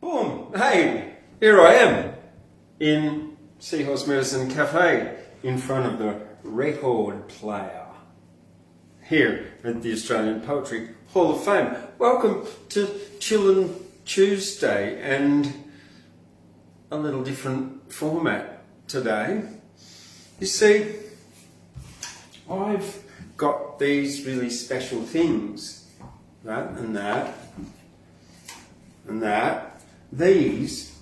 Boom! Hey, here I am in Seahorse Medicine Cafe in front of the record player here at the Australian Poetry Hall of Fame. Welcome to Chillin Tuesday, and a little different format today. You see, I've got these really special things, that and that and that. These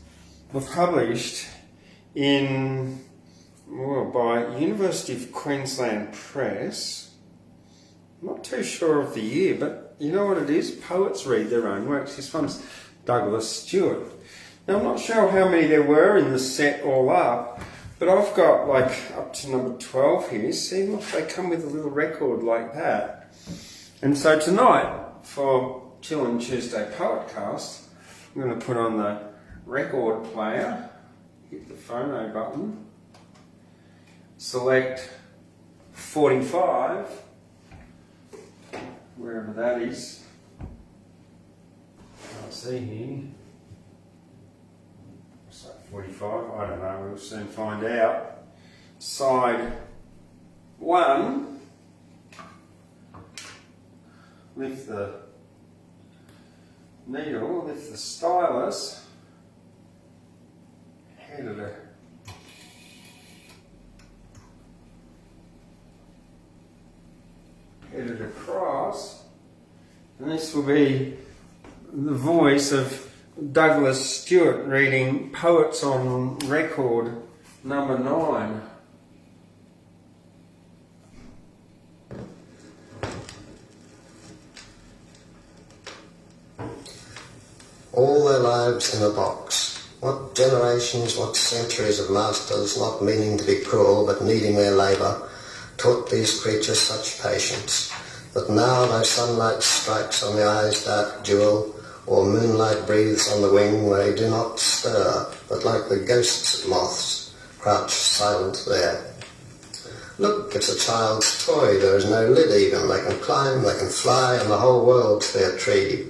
were published by University of Queensland Press. I'm not too sure of the year, but you know what it is? Poets read their own works. This one's Douglas Stewart. Now, I'm not sure how many there were in the set all up, but I've got like up to number 12 here. See, look, they come with a little record like that. And so tonight, for Chillin Tuesday Poetcast, I'm going to put on the record player, hit the phono button, select 45, wherever that is. Can't see here. What's that, 45? I don't know, we'll soon find out. Side 1, lift the needle, lift the stylus, head it across, and this will be the voice of Douglas Stewart reading Poets on Record number 9. All their lives in a box. What generations, what centuries of masters, not meaning to be cruel but needing their labour, taught these creatures such patience, that now no sunlight strikes on the eye's dark jewel, or moonlight breathes on the wing, they do not stir, but like the ghosts of moths, crouch silent there. Look, it's a child's toy, there is no lid even, they can climb, they can fly, and the whole world's their tree.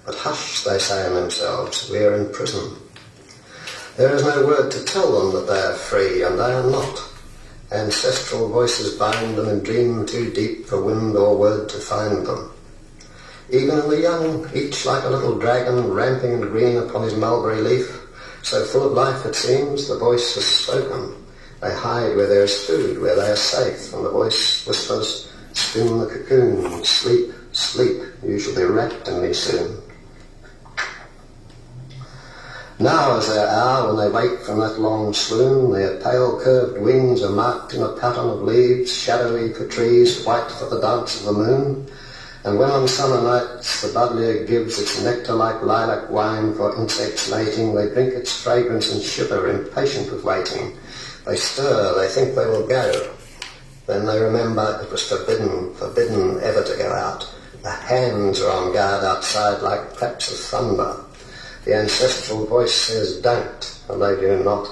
But hush, they say in themselves, we are in prison. There is no word to tell them that they are free, and they are not. Ancestral voices bind them in dream too deep for wind or word to find them. Even in the young, each like a little dragon ramping and green upon his mulberry leaf, so full of life it seems, the voice has spoken. They hide where there is food, where they are safe, and the voice whispers, spin the cocoon, sleep, sleep, you shall be wrapped in me soon. Now is their hour when they wake from that long swoon. Their pale curved wings are marked in a pattern of leaves, shadowy for trees, white for the dance of the moon. And when on summer nights the buddleia gives its nectar-like lilac wine for insects mating, they drink its fragrance and shiver, impatient with waiting. They stir, they think they will go. Then they remember it was forbidden ever to go out. The hands are on guard outside like claps of thunder. The ancestral voice says don't, and they do not.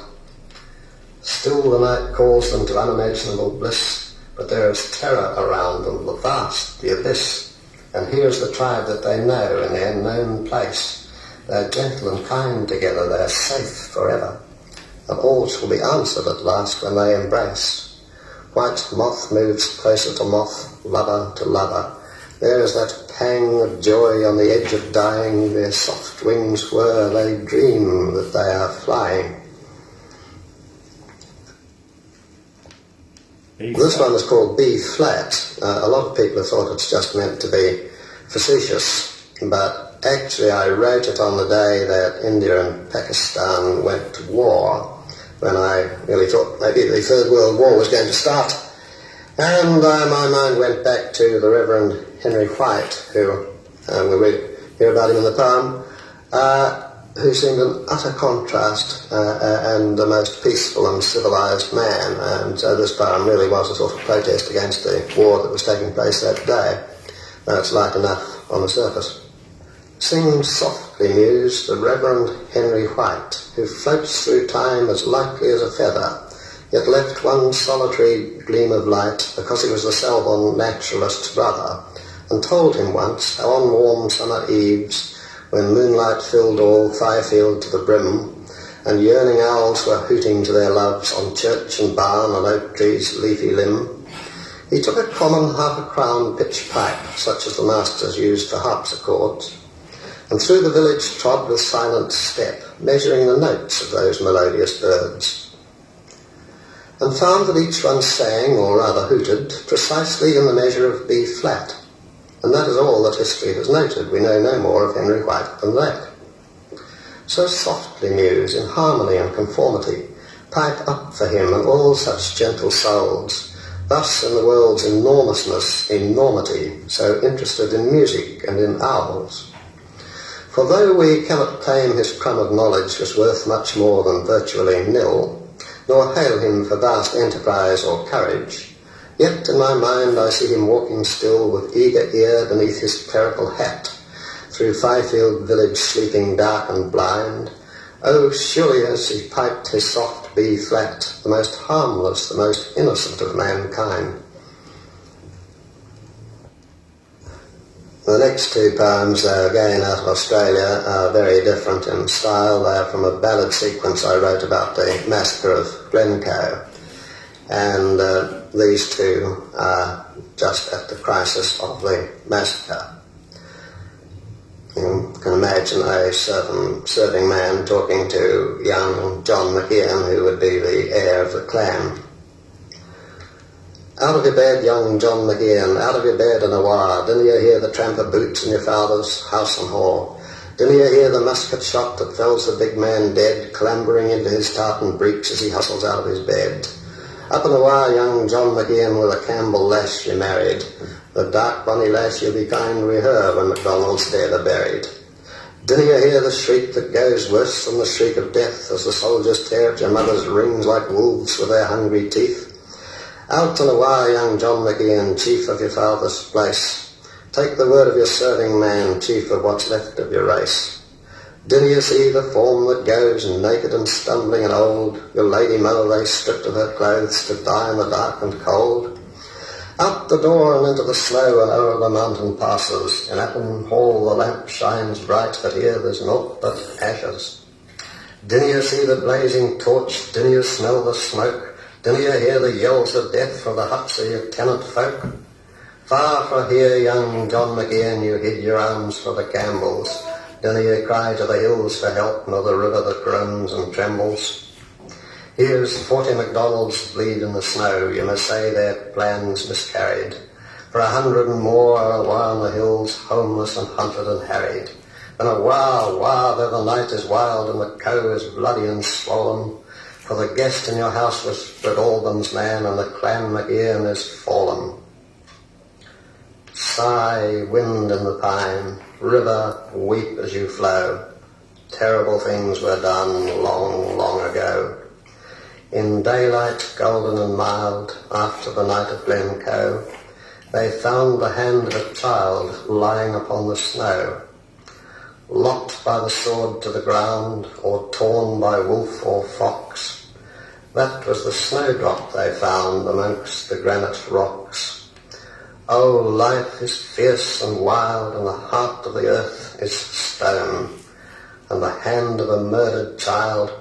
Still the night calls them to unimaginable bliss, but there is terror around them, the vast, the abyss. And here's the tribe that they know in the unknown place. They're gentle and kind together, they're safe forever. And all shall be answered at last when they embrace. White moth moves closer to moth, lover to lover. There is that pang of joy on the edge of dying, their soft wings whir, they dream that they are flying. This one is called B-flat. A lot of people have thought it's just meant to be facetious, but actually I wrote it on the day that India and Pakistan went to war, when I really thought maybe the Third World War was going to start. And my mind went back to the Reverend Henry White, who we hear about him in the poem, who seemed an utter contrast and the most peaceful and civilized man. And so this poem really was a sort of protest against the war that was taking place that day. Though it's light enough on the surface. Sings softly, mused the Reverend Henry White, who floats through time as lightly as a feather, yet left one solitary gleam of light because he was the Selborne naturalist's brother, and told him once how on warm summer eves, when moonlight filled all Fifield to the brim, and yearning owls were hooting to their loves on church and barn and oak tree's leafy limb, he took a common half-a-crown pitch pipe, such as the masters used for harpsichords, and through the village trod with silent step, measuring the notes of those melodious birds, and found that each one sang, or rather hooted, precisely in the measure of B flat, and that is all that history has noted. We know no more of Henry White than that. So softly muse, in harmony and conformity, pipe up for him and all such gentle souls, thus in the world's enormousness, enormity, so interested in music and in owls. For though we cannot claim his crumb of knowledge was worth much more than virtually nil, nor hail him for vast enterprise or courage, yet in my mind I see him walking still with eager ear beneath his clerical hat, through Fifield village sleeping dark and blind. Oh, surely as he piped his soft B flat, the most harmless, the most innocent of mankind. The next two poems, again out of Australia, are very different in style. They are from a ballad sequence I wrote about the massacre of Glencoe. And these two are just at the crisis of the massacre. You can imagine a serving man talking to young John McGeehan, who would be the heir of the clan. Out of your bed, young John McGeehan, out of your bed and awire, didn't you hear the tramp of boots in your father's house and hall? Didn't you hear the musket shot that fells the big man dead, clambering into his tartan breeks as he hustles out of his bed? Up and awire, young John McGeehan, with a Campbell lass you married, the dark bonny lass you'll be kind wi' her when MacDonald's dead are buried. Didn't you hear the shriek that goes worse than the shriek of death as the soldiers tear at your mother's rings like wolves with their hungry teeth? Out and away, young John McGeehan, chief of your father's place. Take the word of your serving man, chief of what's left of your race. Didn't you see the form that goes, naked and stumbling and old, your lady mother they stripped of her clothes to die in the dark and cold? Out the door and into the snow and o'er the mountain passes. In Appin Hall the lamp shines bright, but here there's naught but ashes. Didn't you see the blazing torch? Didn't you smell the smoke? Didn't you hear the yells of death from the huts of your tenant folk? Far from here, young John McGeehan, you hid your arms for the Campbells. Didn't you cry to the hills for help, nor the river that groans and trembles? Here's 40 MacDonalds bleed in the snow, you must say their plans miscarried. For 100 and more are away on the hills, homeless and hunted and harried. And a wah, though the night is wild and the coe is bloody and swollen, for the guest in your house was Fred Albans' man, and the clan McGeehan is fallen. Sigh, wind in the pine, river, weep as you flow. Terrible things were done long, long ago. In daylight, golden and mild, after the night of Glencoe, they found the hand of a child lying upon the snow, lopped by the sword to the ground, or torn by wolf or fox. That was the snowdrop they found amongst the granite rocks. Oh, life is fierce and wild, and the heart of the earth is stone, and the hand of a murdered child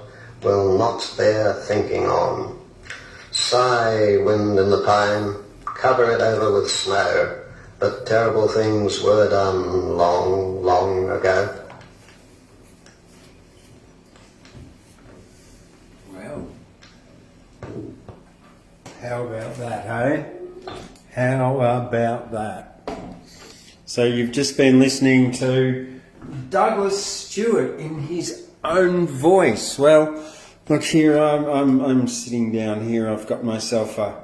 will not bear thinking on. Sigh, wind in the pine, cover it over with snow, but terrible things were done long, long ago. Well, how about that, hey? How about that? So you've just been listening to Douglas Stewart in his own voice. Well, look here, I'm sitting down here. I've got myself a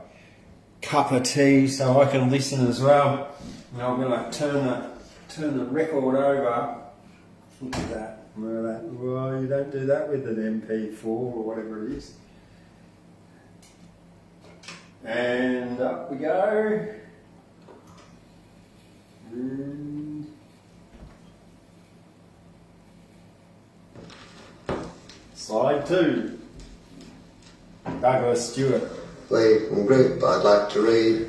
cup of tea so I can listen as well. And I'm going to turn the record over. Look at that. Well, you don't do that with an MP4 or whatever it is. And up we go. Slide 2. Douglas Stewart. The group I'd like to read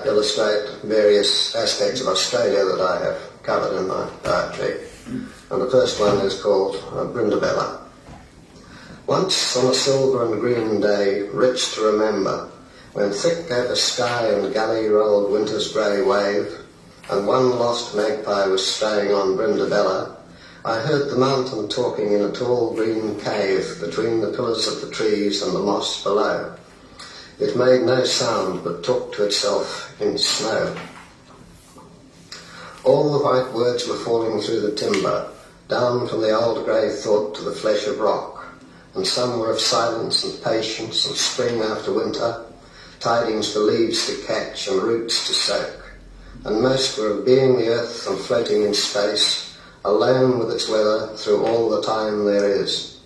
illustrate various aspects of Australia that I have covered in my poetry. And the first one is called Brindabella. Once on a silver and green day, rich to remember, when thick over sky and gully rolled winter's grey wave, and one lost magpie was straying on Brindabella, I heard the mountain talking in a tall green cave between the pillars of the trees and the moss below. It made no sound but talked to itself in snow. All the white words were falling through the timber, down from the old grey thought to the flesh of rock, and some were of silence and patience and spring after winter, tidings for leaves to catch and roots to soak, and most were of being the earth and floating in space, alone with its weather through all the time there is.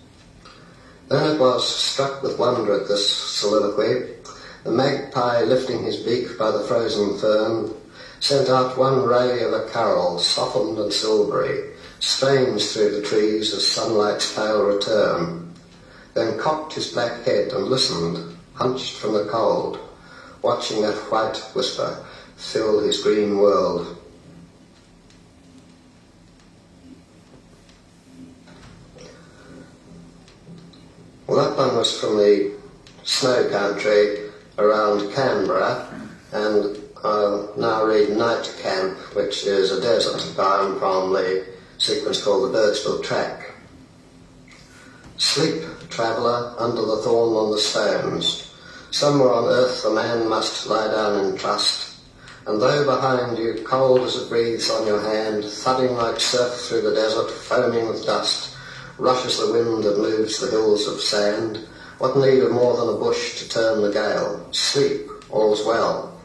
Then it was, struck with wonder at this soliloquy, the magpie lifting his beak by the frozen fern, sent out one ray of a carol, softened and silvery, strange through the trees as sunlight's pale return, then cocked his black head and listened, hunched from the cold, watching that white whisper fill his green world. Well, that one was from the snow country around Canberra, and I'll now read Night Camp, which is a desert poem from the sequence called the Birdsville Track. Sleep, traveller, under the thorn on the stones. Somewhere on earth a man must lie down in trust, and though behind you, cold as it breathes on your hand, thudding like surf through the desert, foaming with dust, rushes the wind that moves the hills of sand, what need of more than a bush to turn the gale? Sleep, all's well.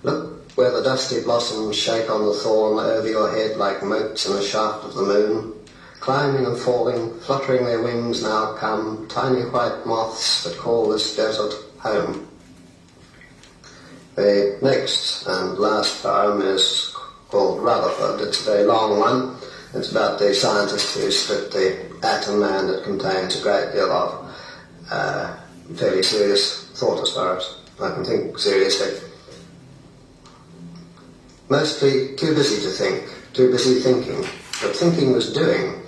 Look where the dusty blossoms shake on the thorn over your head like motes in a shaft of the moon. Climbing and falling, fluttering their wings now come, tiny white moths that call this desert home. The next and last poem is called Rutherford. It's a very long one. It's about the scientist who split the atom, and it contains a great deal of fairly serious thought as far as I can think seriously. Mostly too busy to think, too busy thinking, but thinking was doing.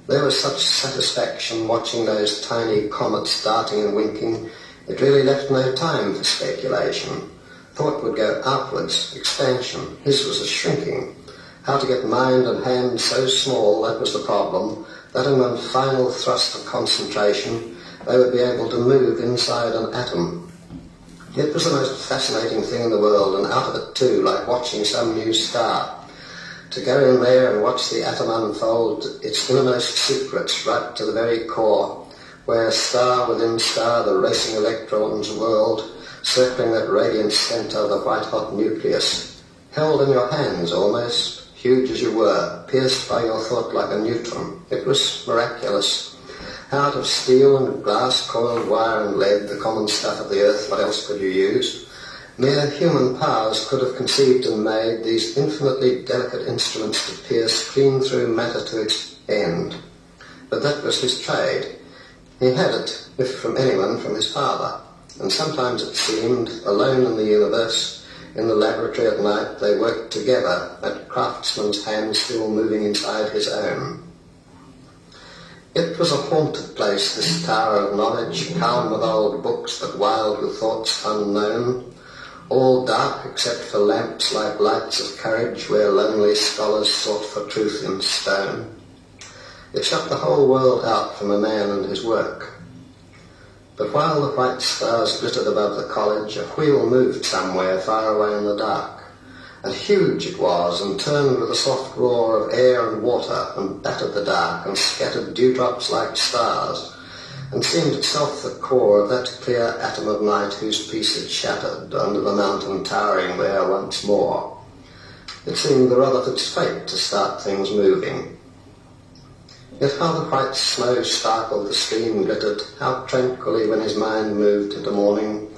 There was such satisfaction watching those tiny comets darting and winking, it really left no time for speculation. Thought would go outwards, expansion. His was a shrinking. How to get mind and hand so small, that was the problem, that in one final thrust of concentration, they would be able to move inside an atom. It was the most fascinating thing in the world, and out of it too, like watching some new star. To go in there and watch the atom unfold its innermost secrets right to the very core, where star within star the racing electrons whirled, circling that radiant centre, the white-hot nucleus, held in your hands almost, huge as you were, pierced by your thought like a neutron. It was miraculous. Out of steel and glass, coiled wire and lead, the common stuff of the earth, what else could you use? Mere human powers could have conceived and made these infinitely delicate instruments to pierce clean through matter to its end. But that was his trade. He had it, if from anyone, from his father. And sometimes it seemed, alone in the universe, in the laboratory at night, they worked together, that craftsman's hand still moving inside his own. It was a haunted place, this tower of knowledge, calm with old books but wild with thoughts unknown, all dark except for lamps like lights of courage where lonely scholars sought for truth in stone. It shut the whole world out from a man and his work. But while the white stars glittered above the college, a wheel moved somewhere far away in the dark. And huge it was, and turned with a soft roar of air and water, and battered the dark, and scattered dewdrops like stars, and seemed itself the core of that clear atom of night whose peace it shattered under the mountain towering there once more. It seemed the Rutherford's fate to start things moving. Yet how the white snow sparkled, the stream glittered, how tranquilly when his mind moved into morning,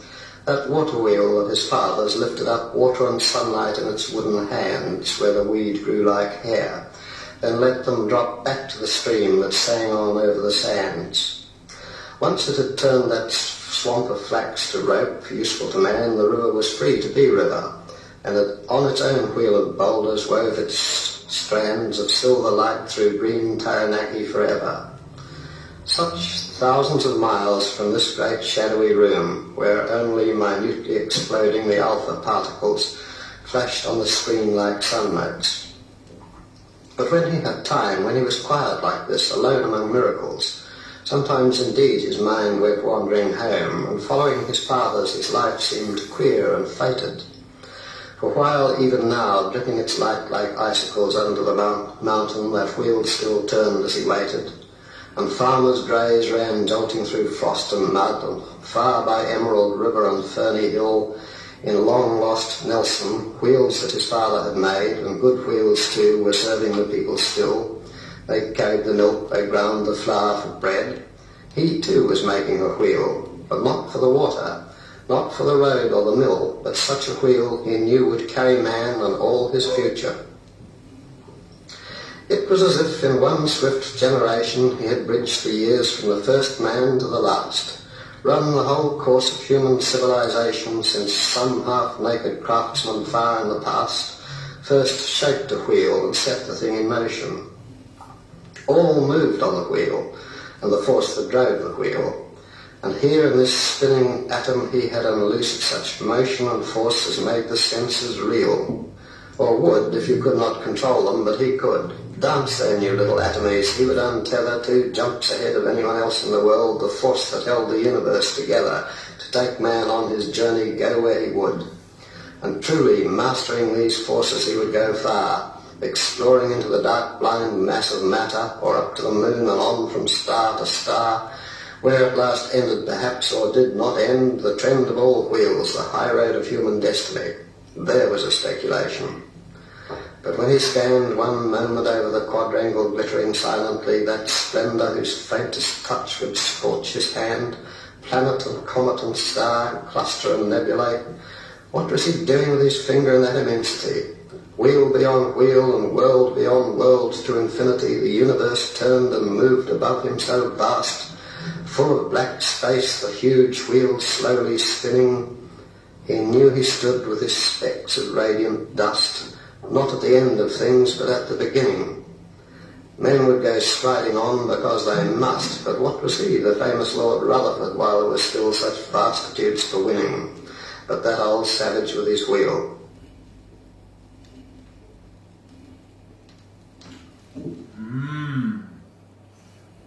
that water wheel of his father's lifted up water and sunlight in its wooden hands where the weed grew like hair, then let them drop back to the stream that sang on over the sands. Once it had turned that swamp of flax to rope, useful to man, the river was free to be river, and it, on its own wheel of boulders, wove its strands of silver light through green Taranaki forever. Such thousands of miles from this great shadowy room, where only minutely exploding the alpha particles flashed on the screen like sunmotes. But when he had time, when he was quiet like this, alone among miracles, sometimes indeed his mind went wandering home, and following his father's his life seemed queer and fated. For while even now, dripping its light like icicles under the mountain, that wheel still turned as he waited, and farmers' drays ran jolting through frost and mud, and far by Emerald River and Ferny Hill, in long-lost Nelson, wheels that his father had made, and good wheels too, were serving the people still. They carried the milk, they ground the flour for bread. He too was making a wheel, but not for the water, not for the road or the mill, but such a wheel he knew would carry man and all his future. It was as if in one swift generation he had bridged the years from the first man to the last, run the whole course of human civilization since some half-naked craftsman far in the past first shaped a wheel and set the thing in motion. All moved on the wheel, and the force that drove the wheel. And here in this spinning atom he had unloosed such motion and force as made the senses reel. Or would, if you could not control them, but he could. Dance then, you little atomies. He would untether 2 jumps ahead of anyone else in the world the force that held the universe together, to take man on his journey, go where he would. And truly, mastering these forces, he would go far, exploring into the dark blind mass of matter, or up to the moon and on from star to star, where at last ended perhaps, or did not end, the trend of all wheels, the high road of human destiny. There was a speculation. But when he scanned one moment over the quadrangle glittering silently, that splendour whose faintest touch would scorch his hand, planet and comet and star, cluster and nebulae, what was he doing with his finger in that immensity? Wheel beyond wheel and world beyond world to infinity, the universe turned and moved above him so vast, full of black space, the huge wheel slowly spinning. He knew he stood with his specks of radiant dust, not at the end of things, but at the beginning. Men would go striding on because they must, but what was he, the famous Lord Rutherford, while there were still such vastitudes for winning, but that old savage with his wheel?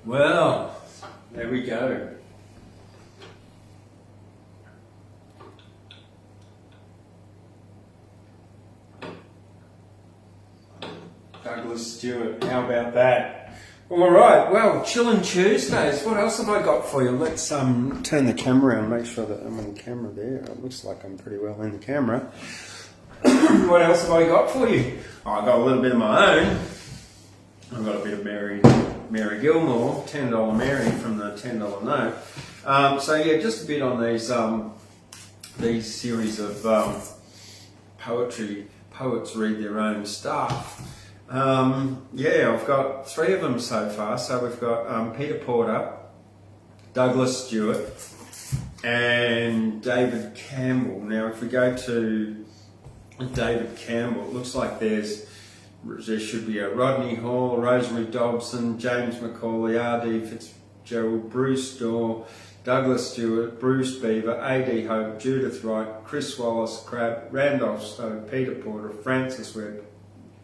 Well, there we go. Douglas Stewart, how about that? All right, well, Chillin' Tuesdays. What else have I got for you? Let's turn the camera around, make sure that I'm on camera there. It looks like I'm pretty well in the camera. What else have I got for you? Oh, I've got a little bit of my own. I've got a bit of Mary Gilmore, $10 Mary from the $10 note. So yeah, just a bit on these series of poetry. Poets read their own stuff. Yeah, I've got 3 of them so far. So we've got Peter Porter, Douglas Stewart, and David Campbell. Now, if we go to David Campbell, it looks like there should be a Rodney Hall, Rosemary Dobson, James Macaulay, R.D. Fitzgerald, Bruce Dorr, Douglas Stewart, Bruce Beaver, A.D. Hope, Judith Wright, Chris Wallace, Crabb, Randolph Stowe, Peter Porter, Francis Webb,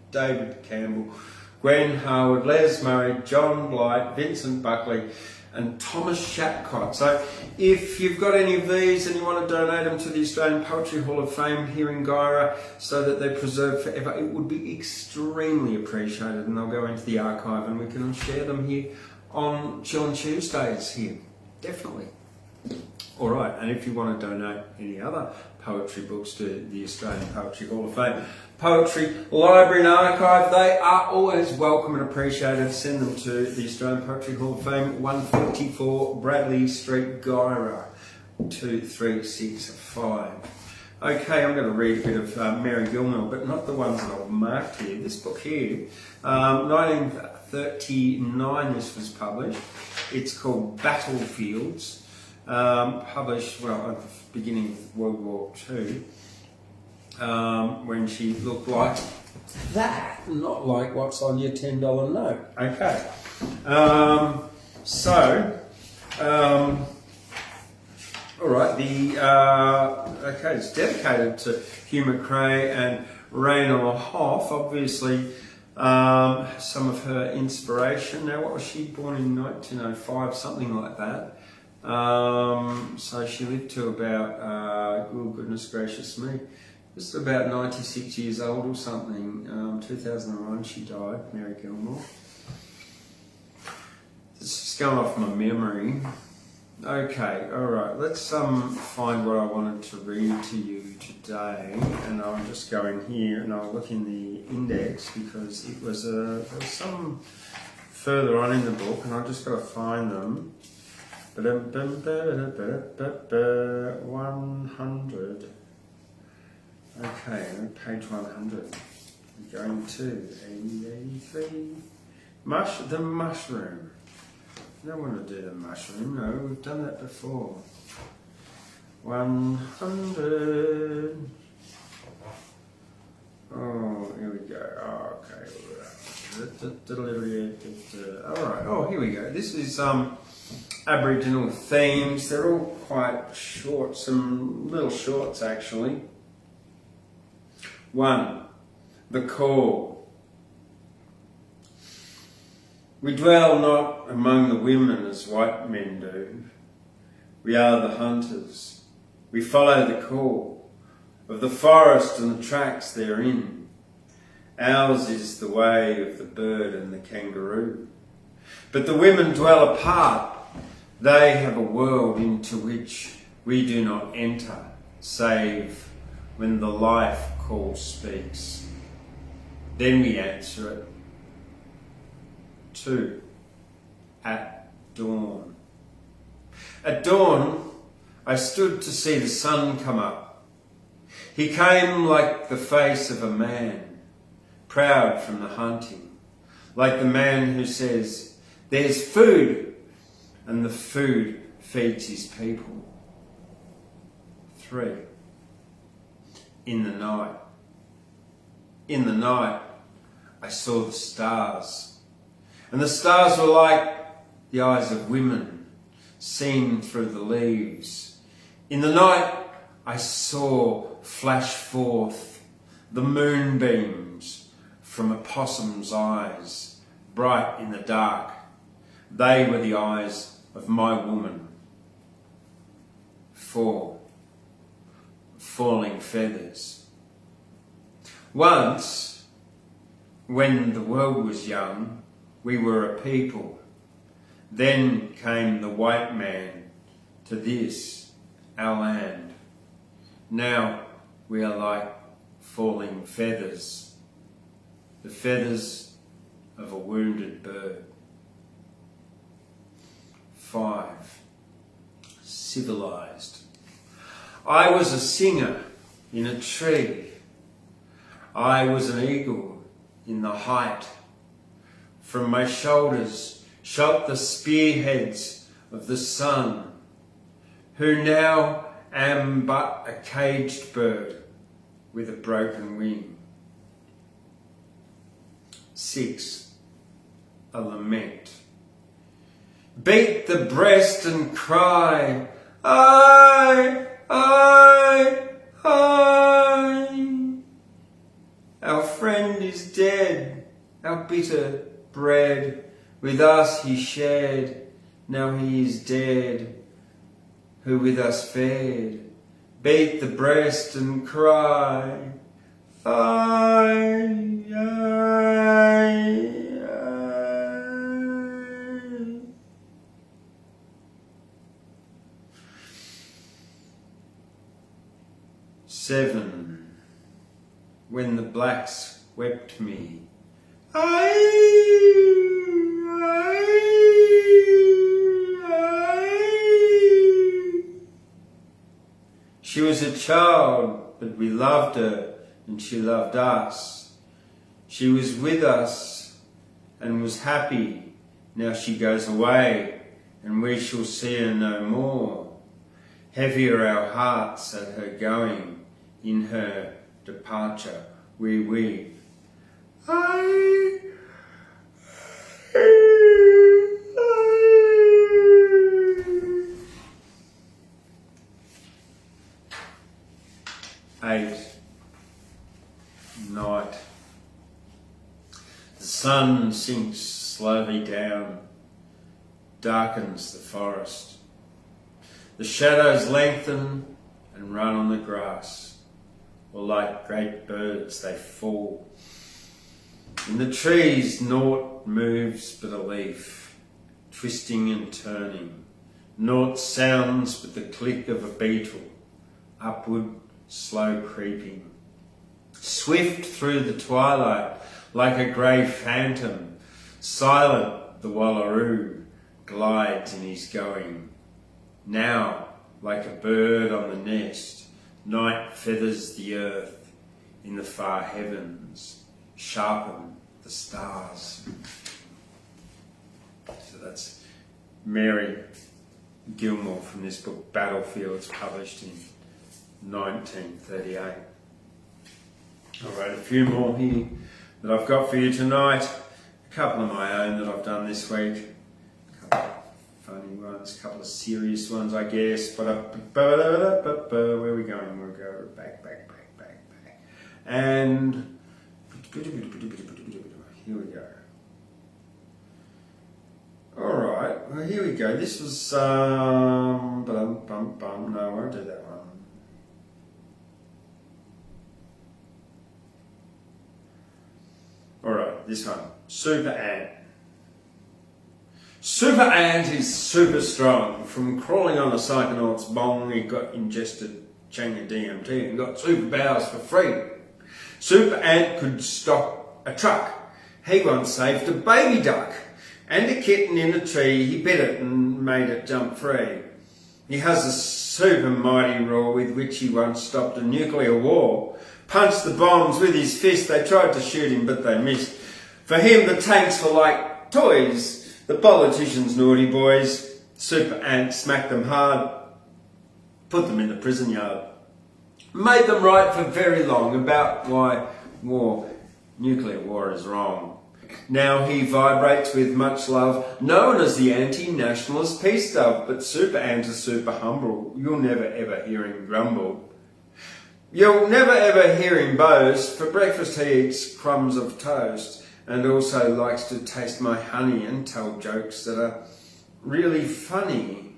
David Campbell, Gwen Harwood, Les Murray, John Blight, Vincent Buckley, and Thomas Shapcott. So if you've got any of these and you want to donate them to the Australian Poetry Hall of Fame here in Guyra so that they're preserved forever, it would be extremely appreciated, and they'll go into the archive and we can share them here on Chillin' Tuesdays here. Definitely. All right, and if you want to donate any other poetry books to the Australian Poetry Hall of Fame, Poetry Library and Archive, they are always welcome and appreciated. Send them to the Australian Poetry Hall of Fame, 144 Bradley Street, Guyra, 2365. Okay, I'm going to read a bit of Mary Gilmore, but not the ones that I've marked here. This book here, 1939 this was published. It's called Battlefields, published, well, at the beginning of World War II. When she looked like that, not like what's on your $10 note. Okay. All right. It's dedicated to Hugh McRae and Raynor Hoff. Obviously, some of her inspiration. Now, what was she born in 1905? Something like that. So she lived to about, goodness gracious me, just about 96 years old or something. 2001 she died, Mary Gilmore. This is going off my memory. Okay, alright, let's find what I wanted to read to you today. And I'll just go in here and I'll look in the index because there was some further on in the book and I've just got to find them. 100. Okay, page 100. We're going to 83. The mushroom. I don't want to do the mushroom, no, we've done that before. 100. Oh, here we go. Oh, okay. Alright, oh, here we go. This is Aboriginal themes. They're all quite short, some little shorts actually. 1. The call. We dwell not among the women as white men do. We are the hunters. We follow the call of the forest and the tracks therein. Ours is the way of the bird and the kangaroo. But the women dwell apart. They have a world into which we do not enter, save when the life call speaks. Then we answer it. 2. At dawn. At dawn, I stood to see the sun come up. He came like the face of a man, proud from the hunting, like the man who says, "There's food," and the food feeds his people. 3. In the night. In the night, I saw the stars. And the stars were like the eyes of women, seen through the leaves. In the night, I saw flash forth the moonbeams from a possum's eyes, bright in the dark. They were the eyes of my woman. 4. Falling feathers. Once, when the world was young, we were a people. Then came the white man to this, our land. Now we are like falling feathers, the feathers of a wounded bird. 5. Civilized. I was a singer in a tree. I was an eagle in the height. From my shoulders shot the spearheads of the sun, who now am but a caged bird with a broken wing. 6. A lament. Beat the breast and cry, I. Our friend is dead, our bitter bread with us he shared, now he is dead, who with us fared. Beat the breast and cry, I. 7. When the blacks wept me, She was a child, but we loved her and she loved us. She was with us and was happy. Now she goes away and we shall see her no more. Heavy are our hearts at her going, in her departure we weep Night. The sun sinks slowly down, darkens the forest. The shadows lengthen and run on the grass, or like great birds they fall. In the trees naught moves but a leaf, twisting and turning. Naught sounds but the click of a beetle, upward, slow creeping. Swift through the twilight, like a grey phantom, silent the wallaroo glides in his going. Now, like a bird on the nest, night feathers the earth in the far heavens, sharpen the stars. So that's Mary Gilmore from this book, Battlefields, published in 1938. Alright, a few more here that I've got for you tonight. A couple of my own that I've done this week. A couple of funny ones, a couple of serious ones, I guess. But where are we going? We'll go back. And here we go. Alright, well here we go. This was no, I won't do that one. Alright, this one. Super Ant. Super Ant is super strong. From crawling on a psychonaut's bong, he got ingested Changa DMT and got superpowers for free. Super Ant could stop a truck. He once saved a baby duck and a kitten in a tree. He bit it and made it jump free. He has a super mighty roar with which he once stopped a nuclear war. Punched the bombs with his fist. They tried to shoot him, but they missed. For him, the tanks were like toys. The politicians, naughty boys. Super Ant smacked them hard. Put them in the prison yard. Made them write for very long about why nuclear war is wrong. Now he vibrates with much love, known as the anti-nationalist peace dove. But Super Ant is super humble. You'll never ever hear him grumble. You'll never ever hear him boast. For breakfast he eats crumbs of toast and also likes to taste my honey and tell jokes that are really funny,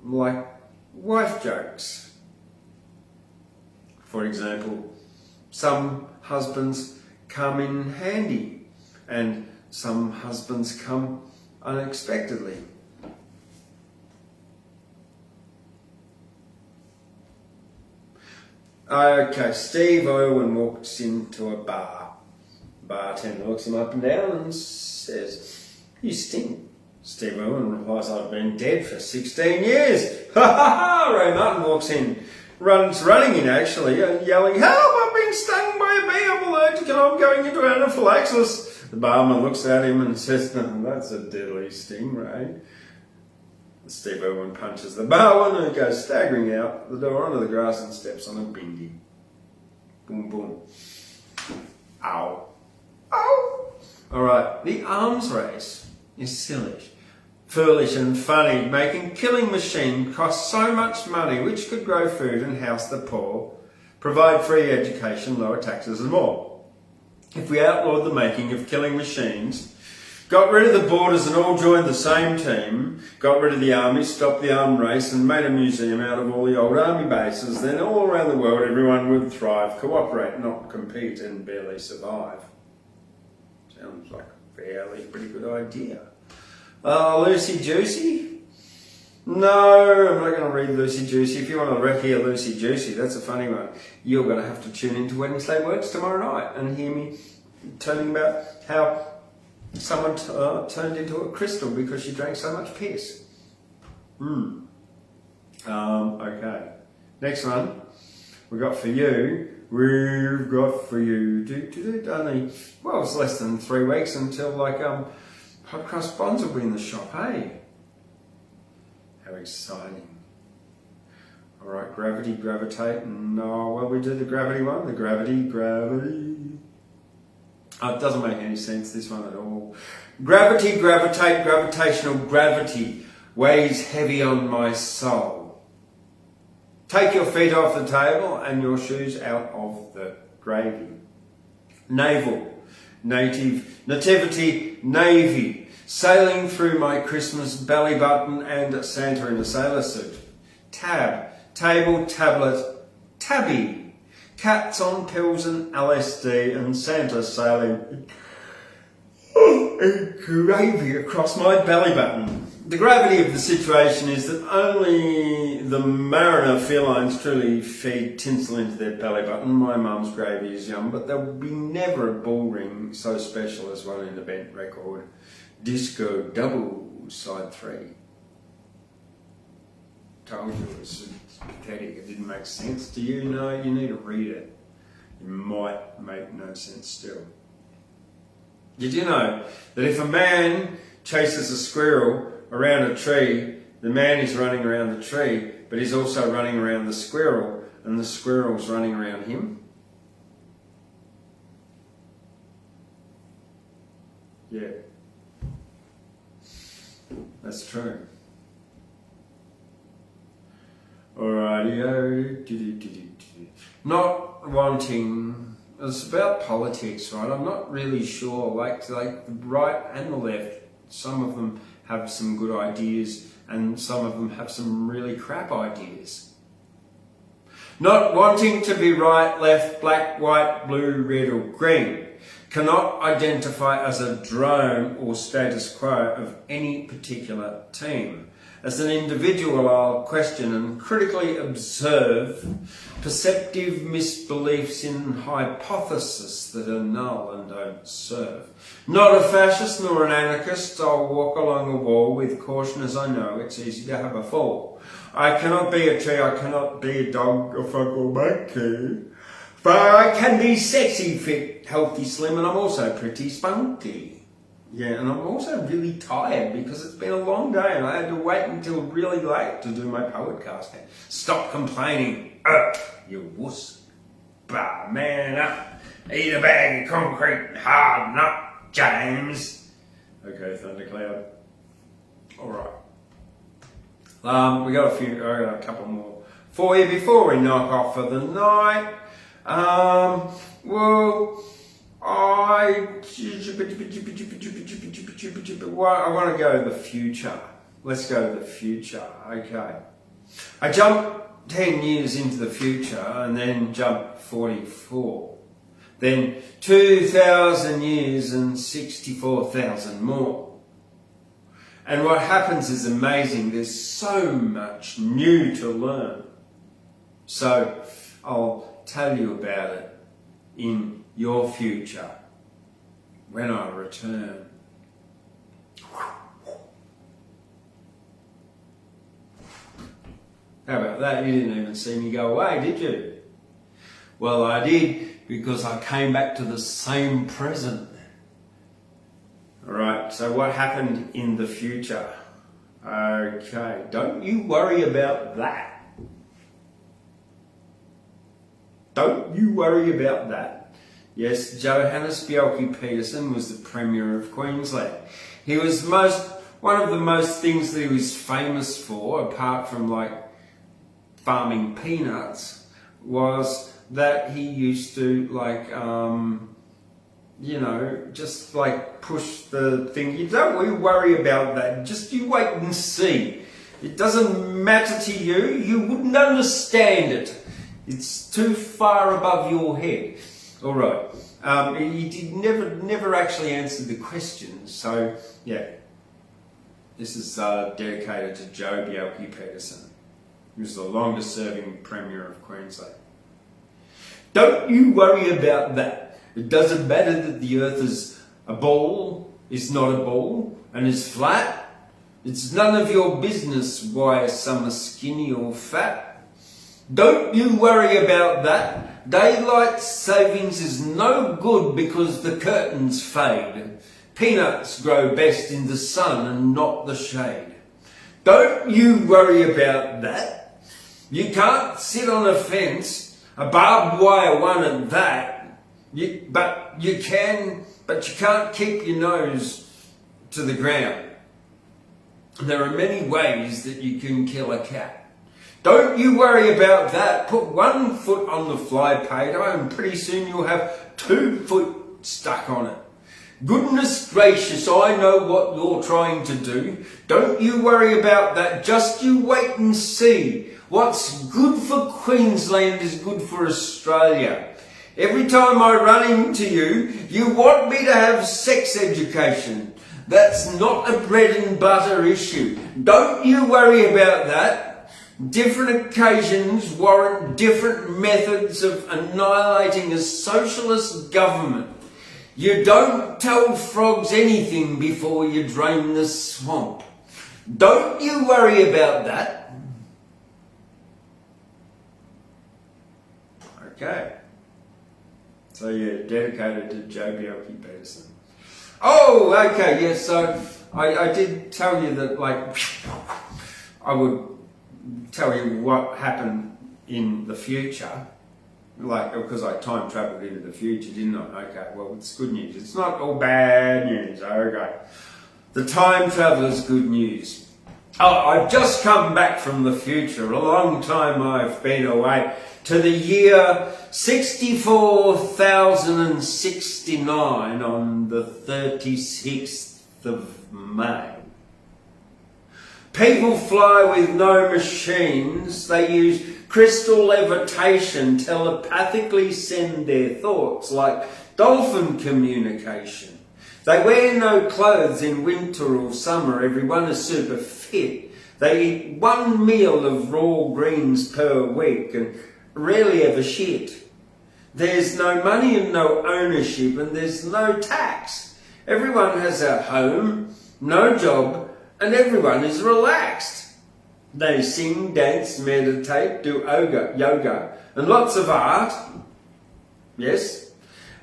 like wife jokes. For example, some husbands come in handy and some husbands come unexpectedly. Okay, Steve Irwin walks into a bar. Bartender looks him up and down and says, "You stink." Steve Irwin replies, "I've been dead for 16 years. Ha ha ha! Ray Martin walks in, running in actually, yelling, "Help! I've been stung by a bee. I'm allergic and I'm going into anaphylaxis." The barman looks at him and says, "No, that's a deadly sting, Ray." Steve Irwin punches the barman who goes staggering out the door onto the grass and steps on a bindi. Boom, boom. Ow. Ow. Alright, the arms race is silly, foolish and funny, making killing machine cost so much money, which could grow food and house the poor, provide free education, lower taxes and more. If we outlawed the making of killing machines, got rid of the borders and all joined the same team, got rid of the army, stopped the arm race and made a museum out of all the old army bases, then all around the world everyone would thrive, cooperate, not compete and barely survive. Sounds like a fairly pretty good idea. Lucy Juicy? No, I'm not going to read Lucy Juicy. If you want to hear Lucy Juicy, that's a funny one. You're going to have to tune into Wednesday Works tomorrow night and hear me telling about how someone turned into a crystal because she drank so much piss. Okay. Next one we've got for you. Only, well, it's less than 3 weeks until hot crust buns will be in the shop, hey? How exciting. Alright, gravity, gravitate, and we do the gravity one. The gravity. It doesn't make any sense, this one at all. Gravity, gravitate, gravitational gravity weighs heavy on my soul. Take your feet off the table and your shoes out of the gravy. Naval, native, nativity, navy, sailing through my Christmas belly button and Santa in a sailor suit. Tab, table, tablet, tabby, cats on pills and LSD and Santa sailing gravy across my belly button. The gravity of the situation is that only the mariner felines truly feed tinsel into their belly button. My mum's gravy is yum, but there will be never a bull ring so special as one in the Bent record. Disco Double, side 3. Told you it's pathetic, it didn't make sense to you. No, you need to read it. It might make no sense still. Did you know that if a man chases a squirrel around a tree, the man is running around the tree, but he's also running around the squirrel, and the squirrel's running around him? Yeah. That's true. Alrighty. Not wanting... It's about politics, right? I'm not really sure. Like the right and the left, some of them have some good ideas and some of them have some really crap ideas. Not wanting to be right, left, black, white, blue, red or green. Cannot identify as a drone or status quo of any particular team. As an individual, I'll question and critically observe perceptive misbeliefs in hypotheses that are null and don't serve. Not a fascist nor an anarchist, I'll walk along a wall with caution as I know it's easy to have a fall. I cannot be a tree, I cannot be a dog, a frog or monkey. But I can be sexy, fit, healthy, slim, and I'm also pretty spunky. Yeah, and I'm also really tired because it's been a long day and I had to wait until really late to do my Poetcast. Stop complaining, you wuss. Bah, man up. Eat a bag of concrete and harden up, James. Okay, Thundercloud. Alright. I got a couple more for you before we knock off for the night. I want to go to the future. Let's go to the future. Okay. I jumped 10 years into the future and then jumped 44. Then 2,000 years and 64,000 more. And what happens is amazing. There's so much new to learn. So I'll tell you about it in your future when I return. How about that? You didn't even see me go away, did you? Well, I did, because I came back to the same present. Alright, so what happened in the future? Okay, don't you worry about that. Don't you worry about that. Yes, Johannes Bjelke-Petersen was the Premier of Queensland. He was one of the most things that he was famous for, apart from like farming peanuts, was that he used to just like push the thing. You don't worry about that. Just you wait and see. It doesn't matter to you. You wouldn't understand it. It's too far above your head. All right. He never actually answered the question. So yeah, this is dedicated to Joe Bjelke-Petersen. He was the longest-serving Premier of Queensland. Don't you worry about that. It doesn't matter that the Earth is a ball, is not a ball, and is flat. It's none of your business why some are skinny or fat. Don't you worry about that. Daylight savings is no good because the curtains fade. Peanuts grow best in the sun and not the shade. Don't you worry about that. You can't sit on a fence, a barbed wire one at that. But you can't keep your nose to the ground. There are many ways that you can kill a cat. Don't you worry about that. Put one foot on the fly paper and pretty soon you'll have 2 foot stuck on it. Goodness gracious, I know what you're trying to do. Don't you worry about that. Just you wait and see. What's good for Queensland is good for Australia. Every time I run into you, you want me to have sex education. That's not a bread and butter issue. Don't you worry about that. Different occasions warrant different methods of annihilating a socialist government. You don't tell frogs anything before you drain the swamp. Don't you worry about that. Okay. So yeah, dedicated to Joe Bjelke Peterson. Oh, okay, yes, so I did tell you that, like, I would tell you what happened in the future, like, because I time travelled into the future, didn't I? Okay, well, it's good news. It's not all bad news, okay. The time traveller's good news. Oh, I've just come back from the future. A long time I've been away. To the year 64,069 on the 36th of May. People fly with no machines. They use crystal levitation, telepathically send their thoughts like dolphin communication. They wear no clothes in winter or summer. Everyone is super fit. They eat 1 meal of raw greens per week and rarely ever shit. There's no money and no ownership and there's no tax. Everyone has a home, no job, and everyone is relaxed. They sing, dance, meditate, do yoga, and lots of art. Yes.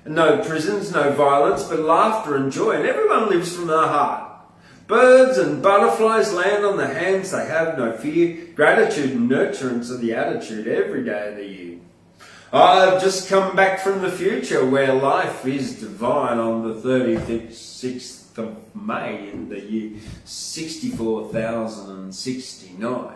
No prisons, no violence, but laughter and joy, and everyone lives from the heart. Birds and butterflies land on the hands, they have no fear. Gratitude and nurturance are the attitude every day of the year. I've just come back from the future where life is divine on the 36th of May in the year 64,069.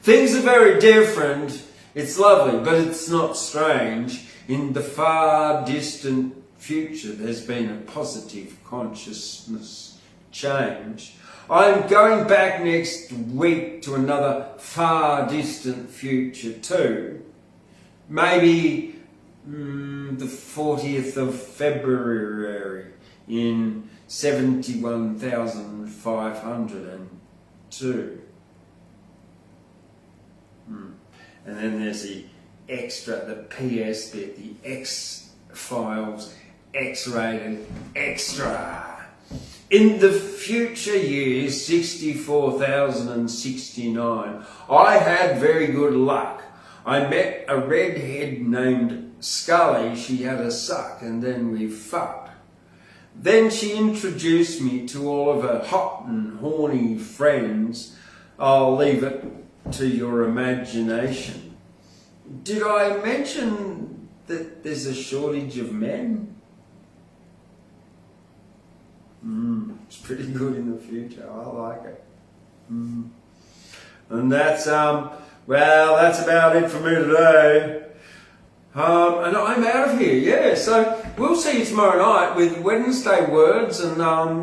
Things are very different. It's lovely, but it's not strange. In the far distant future, there's been a positive consciousness change. I'm going back next week to another far distant future too. Maybe the 40th of February in 71,502. And then there's the extra, the PS bit, the X-Files, X-rated, extra. In the future years, 64,069, I had very good luck. I met a redhead named Scully. She had a suck and then we fucked. Then she introduced me to all of her hot and horny friends. I'll leave it to your imagination. Did I mention that there's a shortage of men? It's pretty good in the future. I like it. And that's well, that's about it for me today. And I'm out of here, yeah. So we'll see you tomorrow night with Wednesday Words and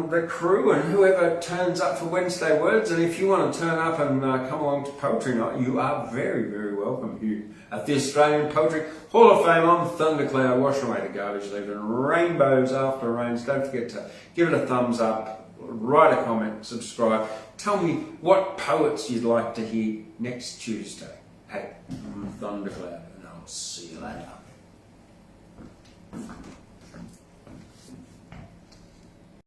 the crew and whoever turns up for Wednesday Words. And if you want to turn up and come along to Poetry Night, you are very, very welcome here at the Australian Poetry Hall of Fame. I'm Thundercloud, washing away the garbage, leaving rainbows after rains. Don't forget to give it a thumbs up, write a comment, subscribe. Tell me what poets you'd like to hear next Tuesday. Hey, I'm Thundercloud. See you later.